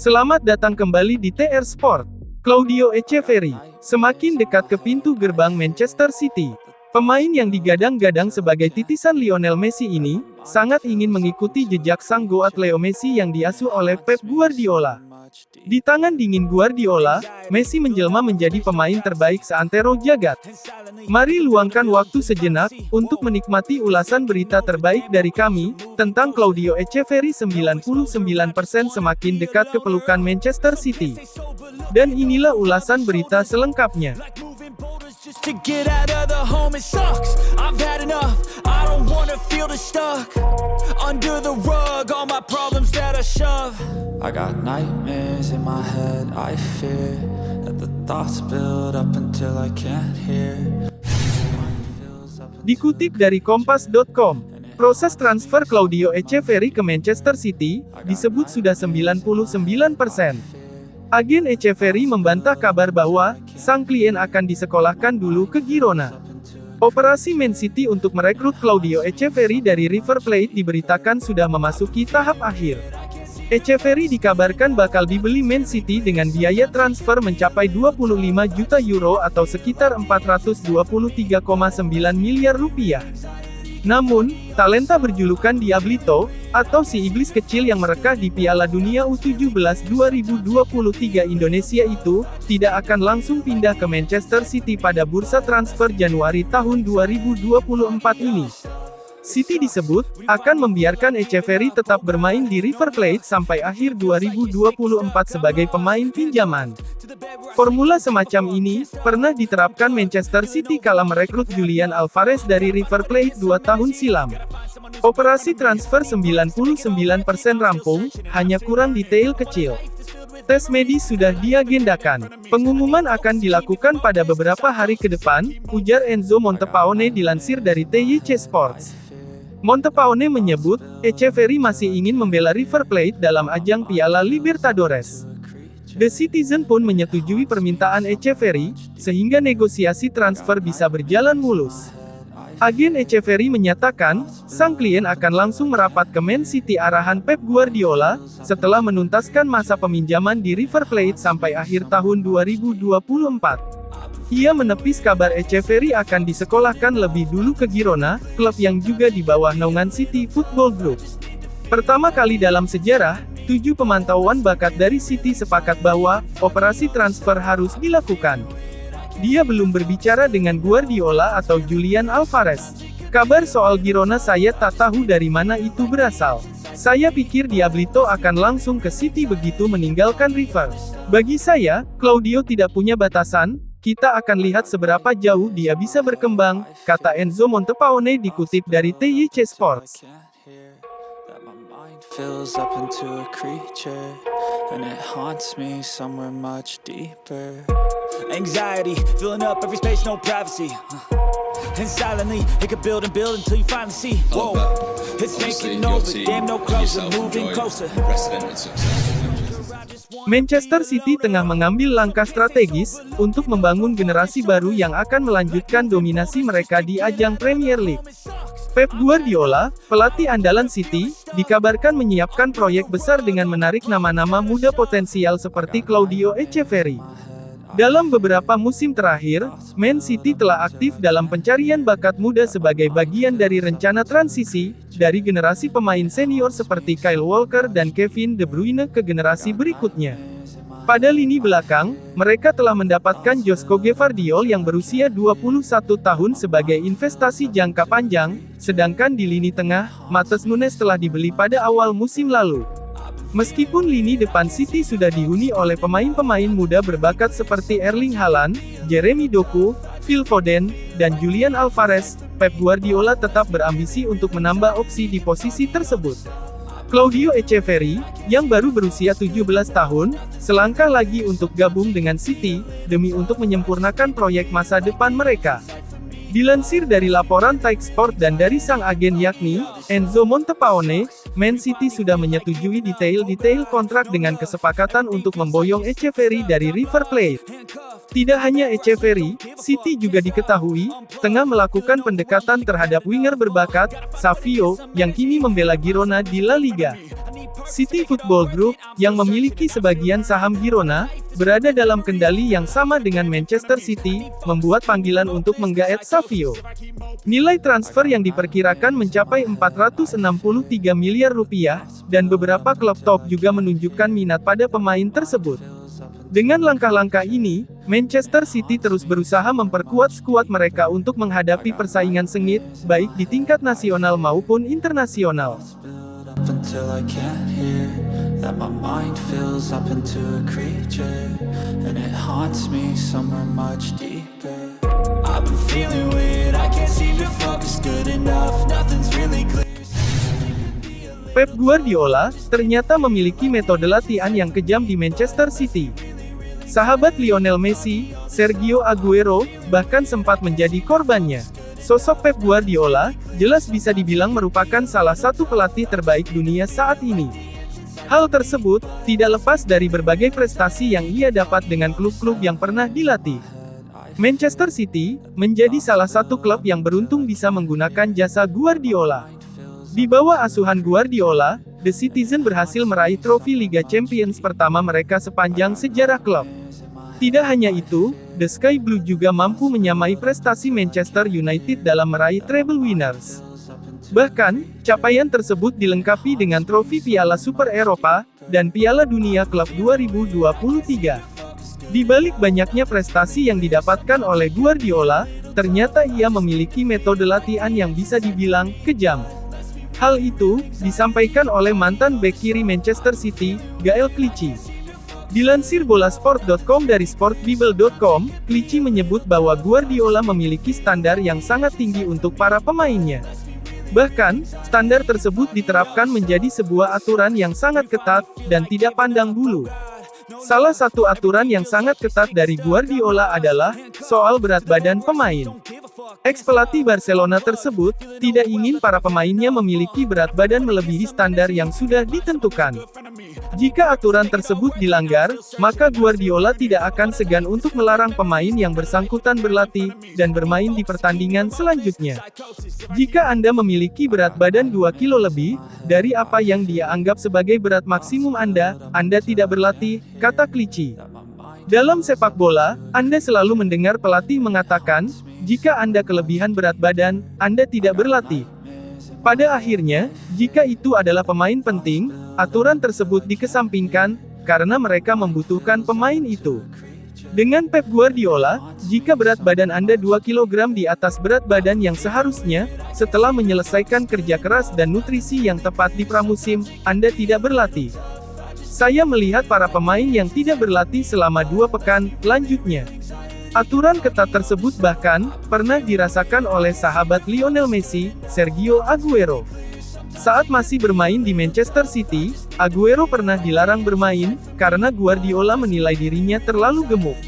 Selamat datang kembali di TR Sport. Claudio Echeverri semakin dekat ke pintu gerbang Manchester City. Pemain yang digadang-gadang sebagai titisan Lionel Messi ini, sangat ingin mengikuti jejak sang goat Leo Messi yang diasuh oleh Pep Guardiola. Di tangan dingin Guardiola, Messi menjelma menjadi pemain terbaik seantero jagat. Mari luangkan waktu sejenak, untuk menikmati ulasan berita terbaik dari kami, tentang Claudio Echeverri 99% semakin dekat ke pelukan Manchester City. Dan inilah ulasan berita selengkapnya. Just to get out of the home, it sucks. I've had enough. I don't wanna feel the stuck under the rug, all my problems that I shove. I got nightmares in my head. I fear that the thoughts build up until I can't hear. Dikutip dari Kompas.com, proses transfer Claudio Echeverri ke Manchester City disebut sudah 99%. Agen Echeverri membantah kabar bahwa sang klien akan disekolahkan dulu ke Girona. Operasi Man City untuk merekrut Claudio Echeverri dari River Plate diberitakan sudah memasuki tahap akhir. Echeverri dikabarkan bakal dibeli Man City dengan biaya transfer mencapai 25 juta euro atau sekitar 423,9 miliar rupiah. Namun, talenta berjulukan Diablito, atau si iblis kecil yang merekah di Piala Dunia U17 2023 Indonesia itu, tidak akan langsung pindah ke Manchester City pada bursa transfer Januari tahun 2024 ini. City disebut, akan membiarkan Echeverri tetap bermain di River Plate sampai akhir 2024 sebagai pemain pinjaman. Formula semacam ini, pernah diterapkan Manchester City kala merekrut Julian Alvarez dari River Plate 2 tahun silam. Operasi transfer 99% rampung, hanya kurang detail kecil. Tes medis sudah diagendakan. Pengumuman akan dilakukan pada beberapa hari ke depan, ujar Enzo Montepaone dilansir dari TYC Sports. Montepaone menyebut, Echeverri masih ingin membela River Plate dalam ajang Piala Libertadores. The Citizen pun menyetujui permintaan Echeverri, sehingga negosiasi transfer bisa berjalan mulus. Agen Echeverri menyatakan, sang klien akan langsung merapat ke Man City arahan Pep Guardiola, setelah menuntaskan masa peminjaman di River Plate sampai akhir tahun 2024. Ia menepis kabar Echeverri akan disekolahkan lebih dulu ke Girona, klub yang juga di bawah naungan City Football Group. Pertama kali dalam sejarah, 7 pemantauan bakat dari City sepakat bahwa operasi transfer harus dilakukan. Dia belum berbicara dengan Guardiola atau Julian Alvarez. Kabar soal Girona saya tak tahu dari mana itu berasal. Saya pikir Diablito akan langsung ke City begitu meninggalkan River. Bagi saya, Claudio tidak punya batasan, kita akan lihat seberapa jauh dia bisa berkembang, kata Enzo Montepaone dikutip dari TYC Sports. Fills up into a creature, and it haunts me somewhere much deeper. Anxiety, filling up every space, no privacy. And silently, it could build and build until you finally see. Whoa, it's taking over, damn no closer, moving closer. Manchester City tengah mengambil langkah strategis, untuk membangun generasi baru yang akan melanjutkan dominasi mereka di ajang Premier League. Pep Guardiola, pelatih andalan City, dikabarkan menyiapkan proyek besar dengan menarik nama-nama muda potensial seperti Claudio Echeverri. Dalam beberapa musim terakhir, Man City telah aktif dalam pencarian bakat muda sebagai bagian dari rencana transisi, dari generasi pemain senior seperti Kyle Walker dan Kevin De Bruyne ke generasi berikutnya. Pada lini belakang, mereka telah mendapatkan Joško Gvardiol yang berusia 21 tahun sebagai investasi jangka panjang, sedangkan di lini tengah, Matheus Nunes telah dibeli pada awal musim lalu. Meskipun lini depan City sudah dihuni oleh pemain-pemain muda berbakat seperti Erling Haaland, Jeremy Doku, Phil Foden, dan Julian Alvarez, Pep Guardiola tetap berambisi untuk menambah opsi di posisi tersebut. Claudio Echeverri, yang baru berusia 17 tahun, selangkah lagi untuk gabung dengan City, demi untuk menyempurnakan proyek masa depan mereka. Dilansir dari laporan Talksport dan dari sang agen yakni Enzo Montepaone, Man City sudah menyetujui detail-detail kontrak dengan kesepakatan untuk memboyong Echeverri dari River Plate. Tidak hanya Echeverri, City juga diketahui tengah melakukan pendekatan terhadap winger berbakat, Savio, yang kini membela Girona di La Liga. City Football Group, yang memiliki sebagian saham Girona, berada dalam kendali yang sama dengan Manchester City, membuat panggilan untuk menggaet Savio. Nilai transfer yang diperkirakan mencapai 463 miliar rupiah, dan beberapa klub top juga menunjukkan minat pada pemain tersebut. Dengan langkah-langkah ini, Manchester City terus berusaha memperkuat skuad mereka untuk menghadapi persaingan sengit, baik di tingkat nasional maupun internasional. Until I can't hear that my mind fills up into a creature and it haunts me somewhere much deeper. I've been feeling weird, I can't seem to focus good enough, nothing's really clear. Pep Guardiola ternyata memiliki metode latihan yang kejam di Manchester City. Sahabat Lionel Messi, Sergio Aguero, bahkan sempat menjadi korbannya. Sosok Pep Guardiola, jelas bisa dibilang merupakan salah satu pelatih terbaik dunia saat ini. Hal tersebut, tidak lepas dari berbagai prestasi yang ia dapat dengan klub-klub yang pernah dilatih. Manchester City, menjadi salah satu klub yang beruntung bisa menggunakan jasa Guardiola. Di bawah asuhan Guardiola, The Citizen berhasil meraih trofi Liga Champions pertama mereka sepanjang sejarah klub. Tidak hanya itu, The Sky Blue juga mampu menyamai prestasi Manchester United dalam meraih treble winners. Bahkan, capaian tersebut dilengkapi dengan trofi Piala Super Eropa, dan Piala Dunia Klub 2023. Di balik banyaknya prestasi yang didapatkan oleh Guardiola, ternyata ia memiliki metode latihan yang bisa dibilang kejam. Hal itu, disampaikan oleh mantan bek kiri Manchester City, Gael Clichy. Dilansir bolasport.com dari sportbible.com, Clichy menyebut bahwa Guardiola memiliki standar yang sangat tinggi untuk para pemainnya. Bahkan, standar tersebut diterapkan menjadi sebuah aturan yang sangat ketat, dan tidak pandang bulu. Salah satu aturan yang sangat ketat dari Guardiola adalah soal berat badan pemain. Ex-pelatih Barcelona tersebut tidak ingin para pemainnya memiliki berat badan melebihi standar yang sudah ditentukan. Jika aturan tersebut dilanggar, maka Guardiola tidak akan segan untuk melarang pemain yang bersangkutan berlatih dan bermain di pertandingan selanjutnya. Jika Anda memiliki berat badan 2 kilo lebih dari apa yang dia anggap sebagai berat maksimum Anda tidak berlatih, kata Clichy. Dalam sepak bola, Anda selalu mendengar pelatih mengatakan, jika Anda kelebihan berat badan, Anda tidak berlatih. Pada akhirnya, jika itu adalah pemain penting, aturan tersebut dikesampingkan, karena mereka membutuhkan pemain itu. Dengan Pep Guardiola, jika berat badan Anda 2 kg di atas berat badan yang seharusnya, setelah menyelesaikan kerja keras dan nutrisi yang tepat di pramusim, Anda tidak berlatih. Saya melihat para pemain yang tidak berlatih selama 2 pekan, lanjutnya. Aturan ketat tersebut bahkan pernah dirasakan oleh sahabat Lionel Messi, Sergio Aguero. Saat masih bermain di Manchester City, Aguero pernah dilarang bermain karena Guardiola menilai dirinya terlalu gemuk.